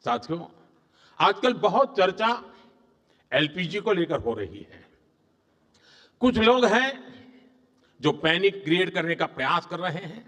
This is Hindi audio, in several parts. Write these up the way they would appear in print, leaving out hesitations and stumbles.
साथियों, आजकल बहुत चर्चा एलपीजी को लेकर हो रही है। कुछ लोग हैं जो पैनिक क्रिएट करने का प्रयास कर रहे हैं,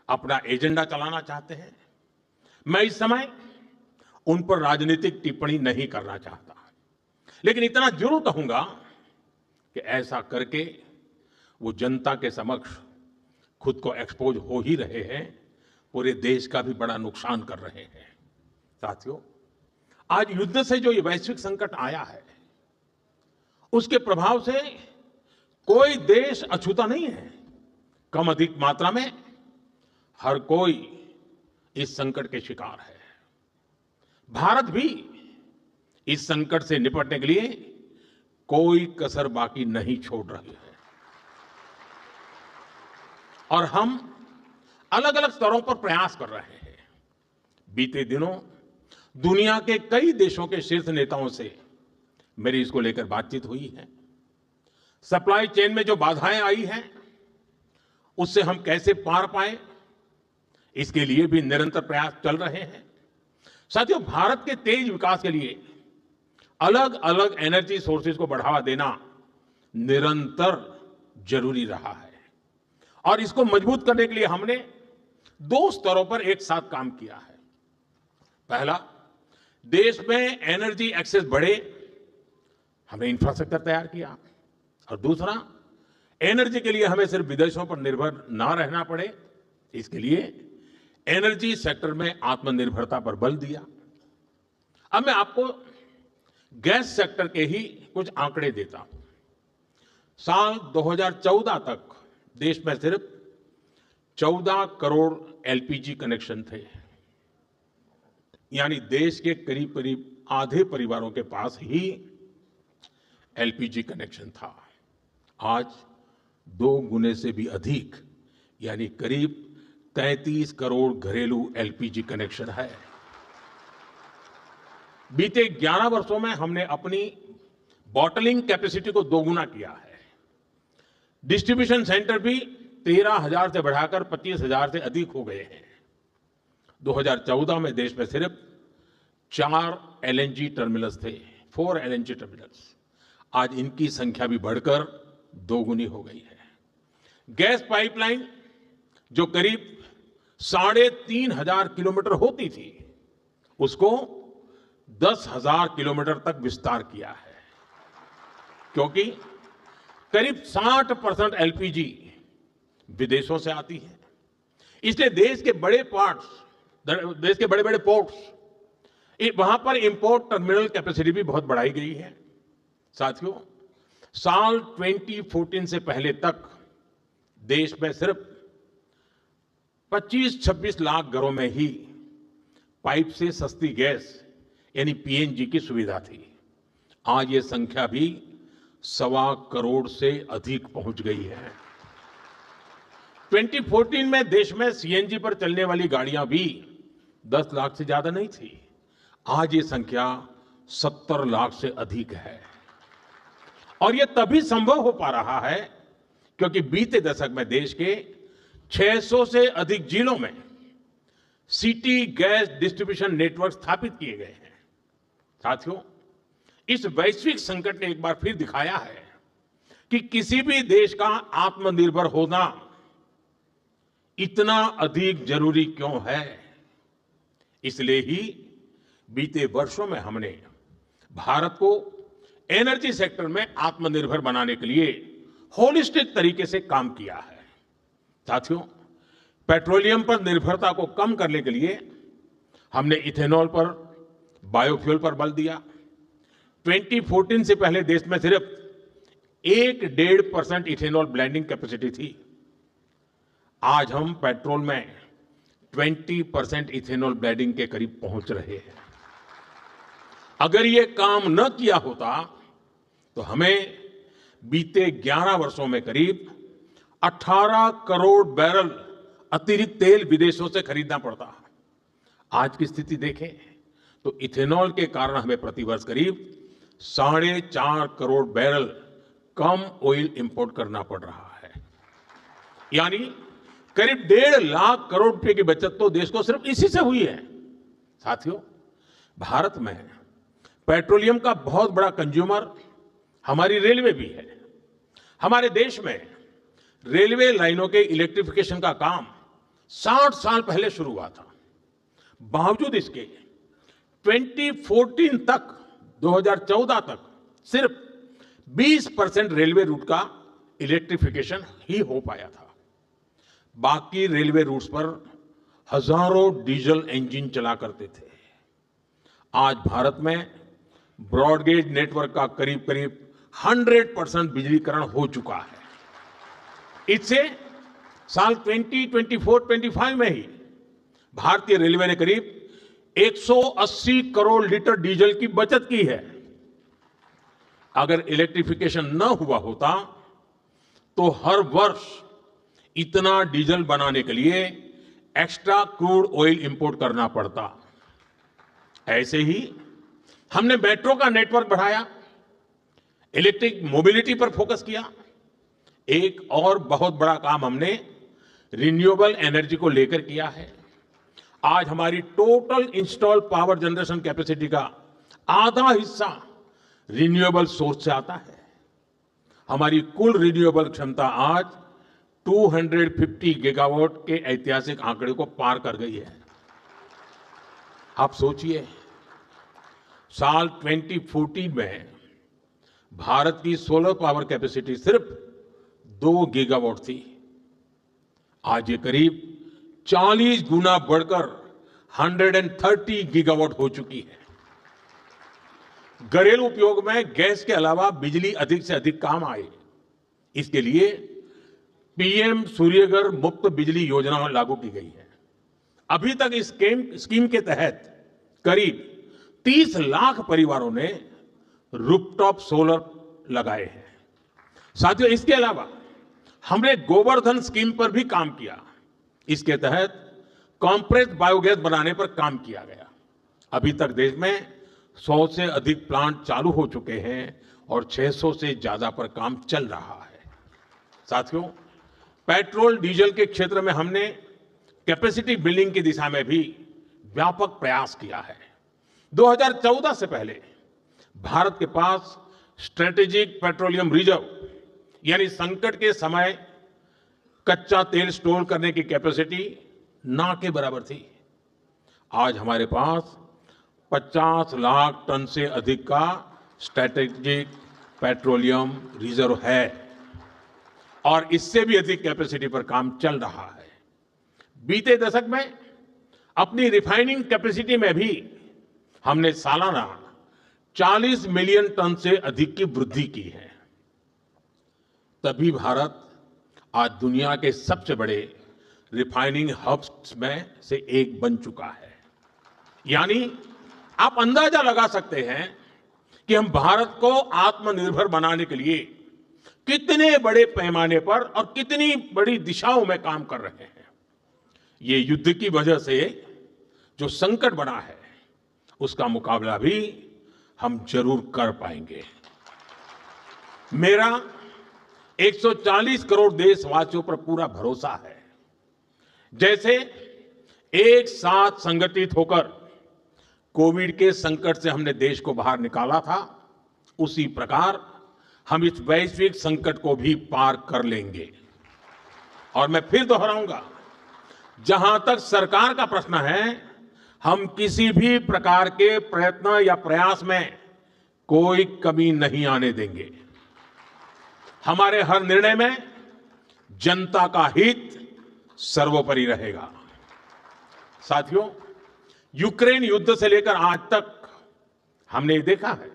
अपना एजेंडा चलाना चाहते हैं। मैं इस समय उन पर राजनीतिक टिप्पणी नहीं करना चाहता, लेकिन इतना जरूर कहूंगा कि ऐसा करके वो जनता के समक्ष खुद को एक्सपोज हो ही रहे हैं, पूरे देश का भी बड़ा नुकसान कर रहे हैं। साथियों, आज युद्ध से जो ये वैश्विक संकट आया है, उसके प्रभाव से कोई देश अछूता नहीं है। कम अधिक मात्रा में हर कोई इस संकट के शिकार है। भारत भी इस संकट से निपटने के लिए कोई कसर बाकी नहीं छोड़ रही है, और हम अलग अलग स्तरों पर प्रयास कर रहे हैं। बीते दिनों दुनिया के कई देशों के शीर्ष नेताओं से मेरी इसको लेकर बातचीत हुई है। सप्लाई चेन में जो बाधाएं आई हैं, उससे हम कैसे पार पाए, इसके लिए भी निरंतर प्रयास चल रहे हैं। साथियों, भारत के तेज विकास के लिए अलग अलग एनर्जी सोर्सेज को बढ़ावा देना निरंतर जरूरी रहा है, और इसको मजबूत करने के लिए हमने दो स्तरों पर एक साथ काम किया है। पहला, देश में एनर्जी एक्सेस बढ़े, हमने इंफ्रास्ट्रक्चर तैयार किया, और दूसरा, एनर्जी के लिए हमें सिर्फ विदेशों पर निर्भर ना रहना पड़े, इसके लिए एनर्जी सेक्टर में आत्मनिर्भरता पर बल दिया। अब मैं आपको गैस सेक्टर के ही कुछ आंकड़े देता हूं। साल 2014 तक देश में सिर्फ 14 करोड़ एलपीजी कनेक्शन थे, यानी देश के करीब करीब आधे परिवारों के पास ही एलपीजी कनेक्शन था। आज 2 गुने से भी अधिक, यानी करीब 33 करोड़ घरेलू एलपीजी कनेक्शन है। बीते 11 वर्षों में हमने अपनी बॉटलिंग कैपेसिटी को 2 गुना किया है। डिस्ट्रीब्यूशन सेंटर भी 13,000 से बढ़ाकर 25,000 से अधिक हो गए हैं। 2014 में देश में सिर्फ 4 एलएनजी टर्मिनल्स थे, 4 एलएनजी टर्मिनल्स। आज इनकी संख्या भी बढ़कर 2 गुनी हो गई है। गैस पाइपलाइन जो करीब 3,500 किलोमीटर होती थी, उसको 10,000 किलोमीटर तक विस्तार किया है, क्योंकि करीब 60% एलपीजी विदेशों से आती है। इसलिए देश के बड़े बड़े पोर्ट्स, वहां पर इंपोर्ट टर्मिनल कैपेसिटी भी बहुत बढ़ाई गई है। साथियों, साल 2014 से पहले तक देश में सिर्फ 25-26 लाख घरों में ही पाइप से सस्ती गैस यानी पीएनजी की सुविधा थी। आज ये संख्या भी 1.25 करोड़ से अधिक पहुंच गई है। 2014 में देश में सीएनजी पर चलने वाली गाड़ियां भी 10 लाख से ज्यादा नहीं थी। आज ये संख्या 70 लाख से अधिक है, और ये तभी संभव हो पा रहा है क्योंकि बीते दशक में देश के 600 से अधिक जिलों में सिटी गैस डिस्ट्रीब्यूशन नेटवर्क स्थापित किए गए हैं। साथियों, इस वैश्विक संकट ने एक बार फिर दिखाया है कि किसी भी देश का आत्मनिर्भर होना इतना अधिक जरूरी क्यों है। इसलिए ही बीते वर्षों में हमने भारत को एनर्जी सेक्टर में आत्मनिर्भर बनाने के लिए होलिस्टिक तरीके से काम किया है। साथियों, पेट्रोलियम पर निर्भरता को कम करने के लिए हमने इथेनॉल पर, बायोफ्यूल पर बल दिया। 2014 से पहले देश में सिर्फ 1-1.5% इथेनॉल ब्लेंडिंग कैपेसिटी थी। आज हम पेट्रोल में 20% इथेनॉल ब्लेंडिंग के करीब पहुंच रहे हैं। अगर ये काम न किया होता तो हमें बीते 11 वर्षों में करीब 18 करोड़ बैरल अतिरिक्त तेल विदेशों से खरीदना पड़ता। आज की स्थिति देखें तो इथेनॉल के कारण हमें प्रतिवर्ष करीब 4.5 करोड़ बैरल कम ऑयल इंपोर्ट करना पड़ रहा है। यानी करीब 1.5 लाख करोड़ रुपए की बचत तो देश को सिर्फ इसी से हुई है। साथियों, भारत में पेट्रोलियम का बहुत बड़ा कंज्यूमर हमारी रेलवे भी है। हमारे देश में रेलवे लाइनों के इलेक्ट्रिफिकेशन का काम 60 साल पहले शुरू हुआ था। बावजूद इसके 2014 तक 2014 तक सिर्फ 20% रेलवे रूट का इलेक्ट्रिफिकेशन ही हो पाया था। बाकी रेलवे रूट्स पर हजारों डीजल इंजन चला करते थे। आज भारत में ब्रॉडगेज नेटवर्क का करीब करीब 100% बिजलीकरण हो चुका है। इससे साल 2024-25 में ही भारतीय रेलवे ने करीब 180 करोड़ लीटर डीजल की बचत की है। अगर इलेक्ट्रिफिकेशन न हुआ होता तो हर वर्ष इतना डीजल बनाने के लिए एक्स्ट्रा क्रूड ऑयल इंपोर्ट करना पड़ता। ऐसे ही हमने मेट्रो का नेटवर्क बढ़ाया, इलेक्ट्रिक मोबिलिटी पर फोकस किया। एक और बहुत बड़ा काम हमने रिन्यूएबल एनर्जी को लेकर किया है। आज हमारी total install power generation capacity का आधा हिस्सा रिन्यूएबल सोर्स से आता है। हमारी कुल रिन्यूएबल क्षमता आज 250 गीगावाट के ऐतिहासिक आंकड़े को पार कर गई है। आप सोचिए, साल 2014 में भारत की सोलर पावर कैपेसिटी सिर्फ 2 गीगावाट थी। आज ये करीब 40 गुना बढ़कर 130 गीगावाट हो चुकी है। घरेलू उपयोग में गैस के अलावा बिजली अधिक से अधिक काम आए, इसके लिए पीएम सूर्यघर मुफ्त बिजली योजना लागू की गई है। अभी तक इस स्कीम के तहत करीब 30 लाख परिवारों ने रूफटॉप सोलर लगाए हैं। साथियों, इसके अलावा हमने गोवर्धन स्कीम पर भी काम किया। इसके तहत कॉम्प्रेस्ड बायोगैस बनाने पर काम किया गया। अभी तक देश में 100 से अधिक प्लांट चालू हो चुके हैं और 600 से ज्यादा पर काम चल रहा है। साथियों, पेट्रोल डीजल के क्षेत्र में हमने कैपेसिटी बिल्डिंग की दिशा में भी व्यापक प्रयास किया है। 2014 से पहले भारत के पास स्ट्रेटेजिक पेट्रोलियम रिजर्व यानी संकट के समय कच्चा तेल स्टोर करने की कैपेसिटी ना के बराबर थी। आज हमारे पास 50 लाख टन से अधिक का स्ट्रेटेजिक पेट्रोलियम रिजर्व है और इससे भी अधिक कैपेसिटी पर काम चल रहा है। बीते दशक में अपनी रिफाइनिंग कैपेसिटी में भी हमने सालाना 40 मिलियन टन से अधिक की वृद्धि की है। तभी भारत आज दुनिया के सबसे बड़े रिफाइनिंग हब्स में से एक बन चुका है। यानी आप अंदाजा लगा सकते हैं कि हम भारत को आत्मनिर्भर बनाने के लिए कितने बड़े पैमाने पर और कितनी बड़ी दिशाओं में काम कर रहे हैं। ये युद्ध की वजह से जो संकट बना है उसका मुकाबला भी हम जरूर कर पाएंगे। मेरा 140 करोड़ देशवासियों पर पूरा भरोसा है। जैसे एक साथ संगठित होकर कोविड के संकट से हमने देश को बाहर निकाला था, उसी प्रकार हम इस वैश्विक संकट को भी पार कर लेंगे। और मैं फिर दोहराऊंगा, जहां तक सरकार का प्रश्न है, हम किसी भी प्रकार के प्रयत्न या प्रयास में कोई कमी नहीं आने देंगे। हमारे हर निर्णय में जनता का हित सर्वोपरि रहेगा। साथियों, यूक्रेन युद्ध से लेकर आज तक हमने देखा है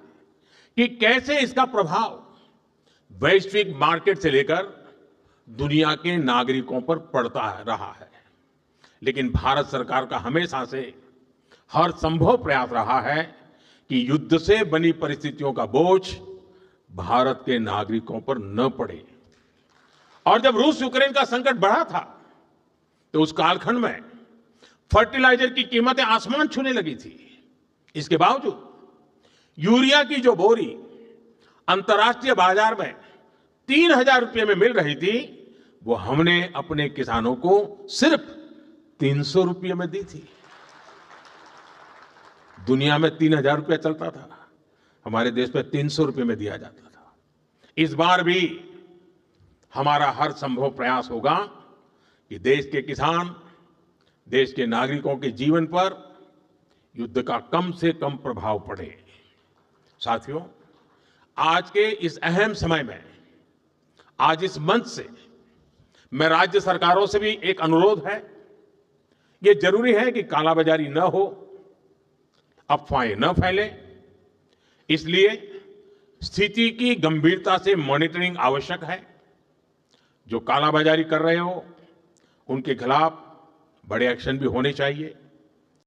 कि कैसे इसका प्रभाव वैश्विक मार्केट से लेकर दुनिया के नागरिकों पर पड़ता रहा है। लेकिन भारत सरकार का हमेशा से हर संभव प्रयास रहा है कि युद्ध से बनी परिस्थितियों का बोझ भारत के नागरिकों पर न पड़े। और जब रूस यूक्रेन का संकट बढ़ा था तो उस कालखंड में फर्टिलाइजर की कीमतें आसमान छूने लगी थी। इसके बावजूद यूरिया की जो बोरी अंतर्राष्ट्रीय बाजार में 3,000 रुपये में मिल रही थी, वो हमने अपने किसानों को सिर्फ 300 रुपये में दी थी। दुनिया में 3,000 रुपया चलता था, हमारे देश में 300 रुपये में दिया जाता था। इस बार भी हमारा हर संभव प्रयास होगा कि देश के किसान, देश के नागरिकों के जीवन पर युद्ध का कम से कम प्रभाव पड़े। साथियों, आज के इस अहम समय में, आज इस मंच से मैं राज्य सरकारों से भी एक अनुरोध है। ये जरूरी है कि कालाबाजारी न हो, अफवाहें न फैले, इसलिए स्थिति की गंभीरता से मॉनिटरिंग आवश्यक है। जो कालाबाजारी कर रहे हो, उनके खिलाफ बड़े एक्शन भी होने चाहिए।